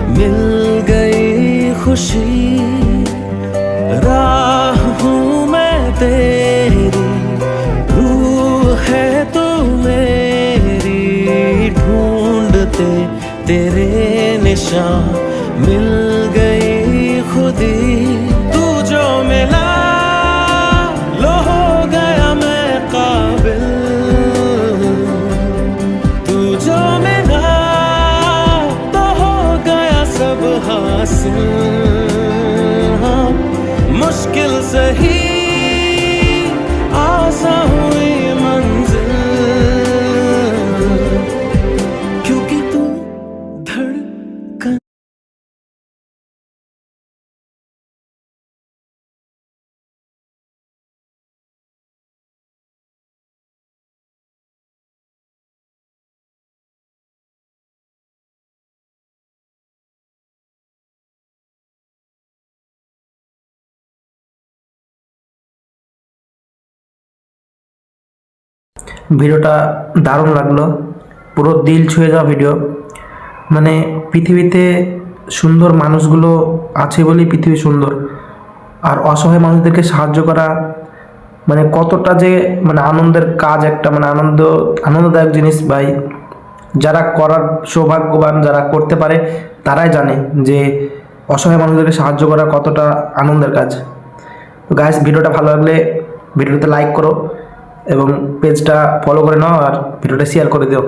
मिल गई खुशी, राह हूँ मैं तेरी, रूह है तू मेरी, ढूंढते तेरे निशान मिल गई खुदी। तू जो मिला लो हो गया मैं काबिल, तू जो मिला तो हो गया सब हासिल। हाँ, मुश्किल सही आसान हुई मंजिल, क्योंकि तू धड़कन। ভিডিওটা দারুণ লাগলো, পুরো দিল ছুঁয়ে যাওয়া ভিডিও। মানে পৃথিবীতে সুন্দর মানুষগুলো আছে বলেই পৃথিবী সুন্দর। আর অসহায় মানুষদেরকে সাহায্য করা মানে কতটা যে মানে আনন্দের কাজ, একটা মানে আনন্দদায়ক জিনিস ভাই। যারা করার সৌভাগ্যবান, যারা করতে পারে তারাই জানে যে অসহায় মানুষদেরকে সাহায্য করা কতটা আনন্দের কাজ। তো গাইস, ভিডিওটা ভালো লাগলে ভিডিওতে লাইক করো এবং পেজটা ফলো করে নাও আর ভিডিওটা শেয়ার করে দিও।